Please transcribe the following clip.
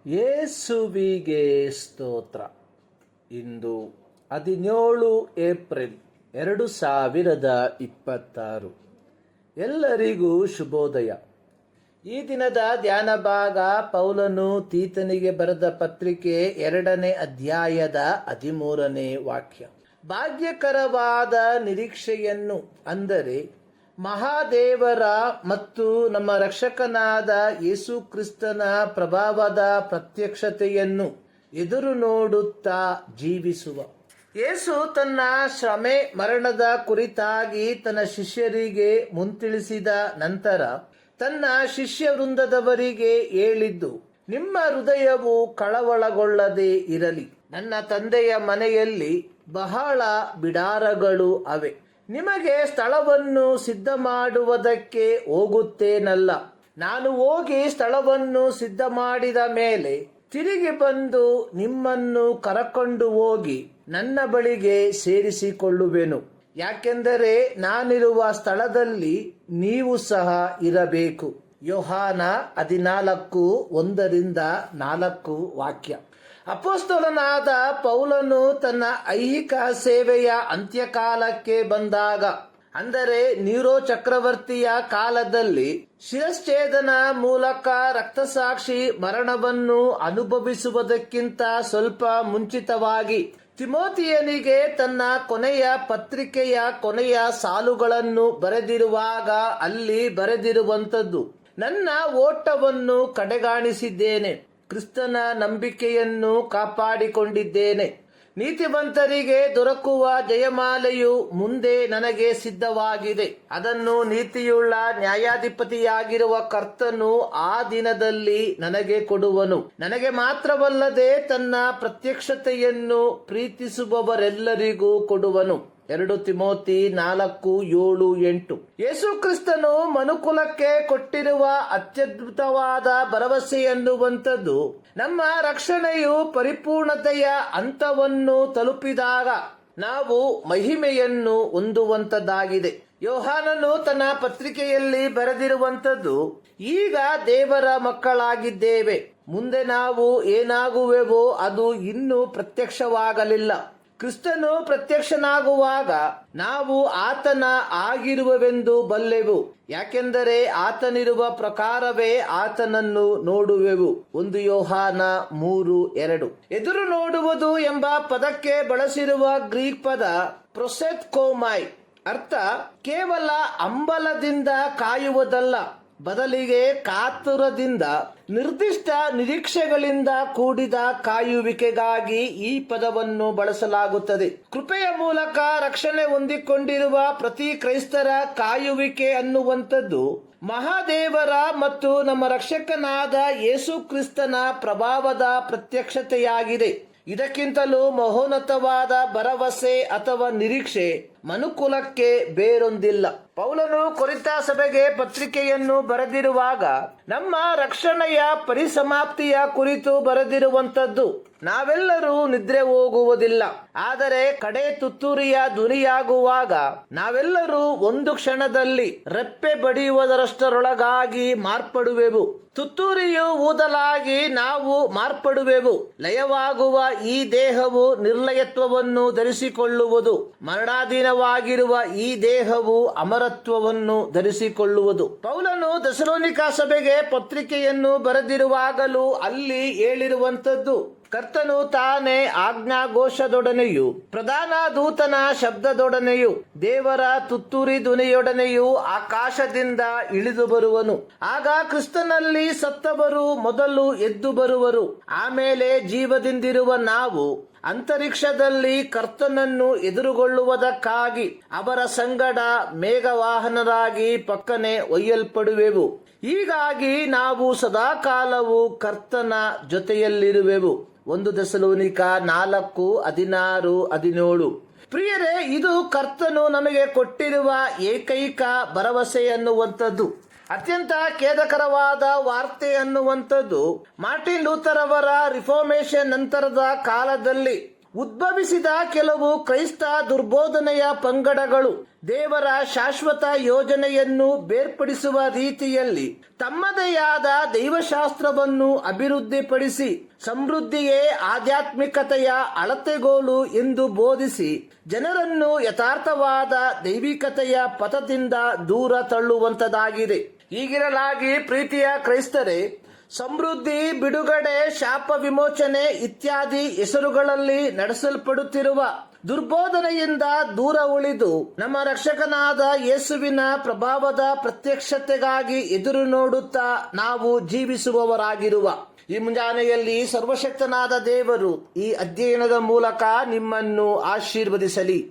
ಯೇಸುವಿಗೆ ಸ್ತೋತ್ರ. ಇಂದು 17 ಏಪ್ರಿಲ್ 2026. ಎಲ್ಲರಿಗೂ ಶುಭೋದಯ. ಈ ದಿನದ ಧ್ಯಾನ ಭಾಗ ಪೌಲನು ತೀತನಿಗೆ ಬರೆದ ಪತ್ರಿಕೆ 2ನೇ ಅಧ್ಯಾಯದ 13ನೇ ವಾಕ್ಯ. ಭಾಗ್ಯಕರವಾದ ನಿರೀಕ್ಷೆಯನ್ನು, ಅಂದರೆ ಮಹಾದೇವರ ಮತ್ತು ನಮ್ಮ ರಕ್ಷಕನಾದ ಯೇಸು ಕ್ರಿಸ್ತನ ಪ್ರಭಾವದ ಪ್ರತ್ಯಕ್ಷತೆಯನ್ನು ಎದುರು ನೋಡುತ್ತಾ ಜೀವಿಸುವ. ಯೇಸು ತನ್ನ ಶ್ರಮೆ ಮರಣದ ಕುರಿತಾಗಿ ತನ್ನ ಶಿಷ್ಯರಿಗೆ ಮುಂತಿಳಿಸಿದ ನಂತರ ತನ್ನ ಶಿಷ್ಯ ವೃಂದದವರಿಗೆ ಹೇಳಿದ್ದು, ನಿಮ್ಮ ಹೃದಯವು ಕಳವಳಗೊಳ್ಳದೆ ಇರಲಿ. ನನ್ನ ತಂದೆಯ ಮನೆಯಲ್ಲಿ ಬಹಳ ಬಿಡಾರಗಳು ಅವೆ. ನಿಮಗೆ ಸ್ಥಳವನ್ನು ಸಿದ್ಧ ಮಾಡುವುದಕ್ಕೆ ಹೋಗುತ್ತೇನಲ್ಲ. ನಾನು ಹೋಗಿ ಸ್ಥಳವನ್ನು ಸಿದ್ಧ ಮಾಡಿದ ಮೇಲೆ ತಿರುಗಿ ಬಂದು ನಿಮ್ಮನ್ನು ಕರಕೊಂಡು ಹೋಗಿ ನನ್ನ ಬಳಿಗೆ ಸೇರಿಸಿಕೊಳ್ಳುವೆನು. ಯಾಕೆಂದರೆ ನಾನಿರುವ ಸ್ಥಳದಲ್ಲಿ ನೀವು ಸಹ ಇರಬೇಕು. ಯೋಹಾನ 14:1-4 ವಾಕ್ಯ. ಅಪೊಸ್ತಲನಾದ ಪೌಲನು ತನ್ನ ಐಹಿಕ ಸೇವೆಯ ಅಂತ್ಯಕಾಲಕ್ಕೆ ಬಂದಾಗ, ಅಂದರೆ ನೀರೋ ಚಕ್ರವರ್ತಿಯ ಕಾಲದಲ್ಲಿ ಶಿರಶ್ಛೇದನ ಮೂಲಕ ರಕ್ತಸಾಕ್ಷಿ ಮರಣವನ್ನು ಅನುಭವಿಸುವುದಕ್ಕಿಂತ ಸ್ವಲ್ಪ ಮುಂಚಿತವಾಗಿ ತಿಮೋತಿಯನಿಗೆ ತನ್ನ ಕೊನೆಯ ಪತ್ರಿಕೆಯ ಕೊನೆಯ ಸಾಲುಗಳನ್ನು ಬರೆದಿರುವಾಗ ಅಲ್ಲಿ ಬರೆದಿರುವಂಥದ್ದು, ನನ್ನ ಓಟವನ್ನು ಕಡೆಗಾಣಿಸಿದ್ದೇನೆ, ಕ್ರಿಸ್ತನ ನಂಬಿಕೆಯನ್ನು ಕಾಪಾಡಿಕೊಂಡಿದ್ದೇನೆ. ನೀತಿವಂತರಿಗೆ ದೊರಕುವ ಜಯಮಾಲೆಯು ಮುಂದೆ ನನಗೆ ಸಿದ್ಧವಾಗಿದೆ. ಅದನ್ನು ನೀತಿಯುಳ್ಳ ನ್ಯಾಯಾಧಿಪತಿಯಾಗಿರುವ ಕರ್ತನು ಆ ದಿನದಲ್ಲಿ ನನಗೆ ಕೊಡುವನು. ನನಗೆ ಮಾತ್ರವಲ್ಲದೆ ತನ್ನ ಪ್ರತ್ಯಕ್ಷತೆಯನ್ನು ಪ್ರೀತಿಸುವವರೆಲ್ಲರಿಗೂ ಕೊಡುವನು. 2 ತಿಮೋತಿ 4:7-8. ಯೇಸು ಕ್ರಿಸ್ತನು ಮನುಕುಲಕ್ಕೆ ಕೊಟ್ಟಿರುವ ಅತ್ಯದ್ಭುತವಾದ ಭರವಸೆ ಎನ್ನುವಂಥದ್ದು, ನಮ್ಮ ರಕ್ಷಣೆಯು ಪರಿಪೂರ್ಣತೆಯ ಹಂತವನ್ನು ತಲುಪಿದಾಗ ನಾವು ಮಹಿಮೆಯನ್ನು ಹೊಂದುವಂತದ್ದಾಗಿದೆ. ಯೋಹಾನನು ತನ್ನ ಪತ್ರಿಕೆಯಲ್ಲಿ ಬರೆದಿರುವಂಥದ್ದು, ಈಗ ದೇವರ ಮಕ್ಕಳಾಗಿದ್ದೇವೆ, ಮುಂದೆ ನಾವು ಏನಾಗುವೆವೋ ಅದು ಇನ್ನೂ ಪ್ರತ್ಯಕ್ಷವಾಗಲಿಲ್ಲ. ಕ್ರಿಸ್ತನು ಪ್ರತ್ಯಕ್ಷನಾಗುವಾಗ ನಾವು ಆತನ ಆಗಿರುವೆವೆಂದು ಬಲ್ಲೆವು. ಯಾಕೆಂದರೆ ಆತನಿರುವ ಪ್ರಕಾರವೇ ಆತನನ್ನು ನೋಡುವೆವು. 1 ಯೋಹಾನ 3:2. ಎದುರು ನೋಡುವುದು ಎಂಬ ಪದಕ್ಕೆ ಬಳಸಿರುವ ಗ್ರೀಕ್ ಪದ ಪ್ರೊಸೆತ್ಕೋಮೈ. ಅರ್ಥ ಕೇವಲ ಹಂಬಲದಿಂದ ಕಾಯುವುದಲ್ಲ, ಬದಲಿಗೆ ಕಾತುರದಿಂದ ನಿರ್ದಿಷ್ಟ ನಿರೀಕ್ಷೆಗಳಿಂದ ಕೂಡಿದ ಕಾಯುವಿಕೆಗಾಗಿ ಈ ಪದವನ್ನು ಬಳಸಲಾಗುತ್ತದೆ. ಕೃಪೆಯ ಮೂಲಕ ರಕ್ಷಣೆ ಹೊಂದಿಕೊಂಡಿರುವ ಪ್ರತಿ ಕ್ರೈಸ್ತರ ಕಾಯುವಿಕೆ ಅನ್ನುವಂಥದ್ದು ಮಹಾದೇವರ ಮತ್ತು ನಮ್ಮ ರಕ್ಷಕನಾದ ಯೇಸು ಕ್ರಿಸ್ತನ ಪ್ರಭಾವದ ಪ್ರತ್ಯಕ್ಷತೆಯಾಗಿದೆ. ಇದಕ್ಕಿಂತಲೂ ಮಹೋನ್ನತವಾದ ಭರವಸೆ ಅಥವಾ ನಿರೀಕ್ಷೆ ಮನುಕುಲಕ್ಕೆ ಬೇರೊಂದಿಲ್ಲ. ಪೌಲನು ಕೊರಿಂಥ ಸಭೆಗೆ ಪತ್ರಿಕೆಯನ್ನು ಬರೆದಿರುವಾಗ ನಮ್ಮ ರಕ್ಷಣೆಯ ಪರಿಸಮಾಪ್ತಿಯ ಕುರಿತು ಬರೆದಿರುವಂಥದ್ದು, ನಾವೆಲ್ಲರೂ ನಿದ್ರೆ ಹೋಗುವುದಿಲ್ಲ, ಆದರೆ ಕಡೆ ತುತ್ತೂರಿಯ ಧ್ವನಿಯಾಗುವಾಗ ನಾವೆಲ್ಲರೂ ಒಂದು ಕ್ಷಣದಲ್ಲಿ ರೆಪ್ಪೆ ಬಡಿಯುವುದರಷ್ಟರೊಳಗಾಗಿ ಮಾರ್ಪಡುವೆವು. ತುತ್ತೂರಿಯು ಊದಲಾಗಿ ನಾವು ಮಾರ್ಪಡುವೆವು. ಲಯವಾಗುವ ಈ ದೇಹವು ನಿರ್ಲಯತ್ವವನ್ನು ಧರಿಸಿಕೊಳ್ಳುವುದು, ಮರಣಾಧೀನವಾಗಿರುವ ಈ ದೇಹವು ಅಮರತ್ವವನ್ನು ಧರಿಸಿಕೊಳ್ಳುವುದು. ಪೌಲನು ಥೆಸಲೋನಿಕ ಸಭೆಗೆ ಪತ್ರಿಕೆಯನ್ನು ಬರೆದಿರುವಾಗಲೂ ಅಲ್ಲಿ ಹೇಳಿರುವಂಥದ್ದು, ಕರ್ತನು ತಾನೇ ಆಜ್ಞಾಘೋಷದೊಡನೆಯೂ ಪ್ರಧಾನ ದೂತನ ಶಬ್ದದೊಡನೆಯೂ ದೇವರ ತುತ್ತೂರಿ ಧ್ವನಿಯೊಡನೆಯೂ ಆಕಾಶದಿಂದ ಇಳಿದು ಬರುವನು. ಆಗ ಕ್ರಿಸ್ತನಲ್ಲಿ ಸತ್ತವರು ಮೊದಲು ಎದ್ದು ಬರುವರು. ಆಮೇಲೆ ಜೀವದಿಂದಿರುವ ನಾವು ಅಂತರಿಕ್ಷದಲ್ಲಿ ಕರ್ತನನ್ನು ಎದುರುಗೊಳ್ಳುವುದಕ್ಕಾಗಿ ಅವರ ಸಂಗಡ ಮೇಘವಾಹನರಾಗಿ ಪಕ್ಕನೆ ಒಯ್ಯಲ್ಪಡುವೆವು. ಹೀಗಾಗಿ ನಾವು ಸದಾಕಾಲವು ಕರ್ತನ ಜೊತೆಯಲ್ಲಿರುವೆವು. 1 ಥೆಸಲೋನಿಕ 4:16-17. ಪ್ರಿಯರೇ, ಇದು ಕರ್ತನು ನಮಗೆ ಕೊಟ್ಟಿರುವ ಏಕೈಕ ಭರವಸೆ ಎನ್ನುವಂಥದ್ದು. ಅತ್ಯಂತ ಖೇದಕರವಾದ ವಾರ್ತೆ ಅನ್ನುವಂಥದ್ದು, ಮಾರ್ಟಿನ್ ಲೂಥರ್ ಅವರ ರಿಫಾರ್ಮೇಷನ್ ನಂತರದ ಕಾಲದಲ್ಲಿ ಉದ್ಭವಿಸಿದ ಕೆಲವು ಕ್ರೈಸ್ತ ದುರ್ಬೋಧನೆಯ ಪಂಗಡಗಳು ದೇವರ ಶಾಶ್ವತ ಯೋಜನೆಯನ್ನು ಬೇರ್ಪಡಿಸುವ ರೀತಿಯಲ್ಲಿ ತಮ್ಮದೇ ಆದ ದೈವಶಾಸ್ತ್ರವನ್ನು ಅಭಿವೃದ್ಧಿಪಡಿಸಿ ಸಮೃದ್ಧಿಯೇ ಆಧ್ಯಾತ್ಮಿಕತೆಯ ಅಳತೆಗೋಲು ಎಂದು ಬೋಧಿಸಿ ಜನರನ್ನು ಯಥಾರ್ಥವಾದ ದೈವಿಕತೆಯ ಪಥದಿಂದ ದೂರ ತಳ್ಳುವಂತದಾಗಿದೆ. ಹೀಗಿರಲಾಗಿ ಪ್ರೀತಿಯ ಕ್ರೈಸ್ತರೇ, ಸಮೃದ್ಧಿ, ಬಿಡುಗಡೆ, ಶಾಪ ವಿಮೋಚನೆ ಇತ್ಯಾದಿ ಹೆಸರುಗಳಲ್ಲಿ ನಡೆಸಲ್ಪಡುತ್ತಿರುವ ದುರ್ಬೋಧನೆಯಿಂದ ದೂರ ಉಳಿದು ನಮ್ಮ ರಕ್ಷಕನಾದ ಯೇಸುವಿನ ಪ್ರಭಾವದ ಪ್ರತ್ಯಕ್ಷತೆಗಾಗಿ ಎದುರು ನೋಡುತ್ತಾ ನಾವು ಜೀವಿಸುವವರಾಗಿರುವ ಈ ಮುಂಜಾನೆಯಲ್ಲಿ ಸರ್ವಶಕ್ತನಾದ ದೇವರು ಈ ಅಧ್ಯಯನದ ಮೂಲಕ ನಿಮ್ಮನ್ನು ಆಶೀರ್ವದಿಸಲಿ.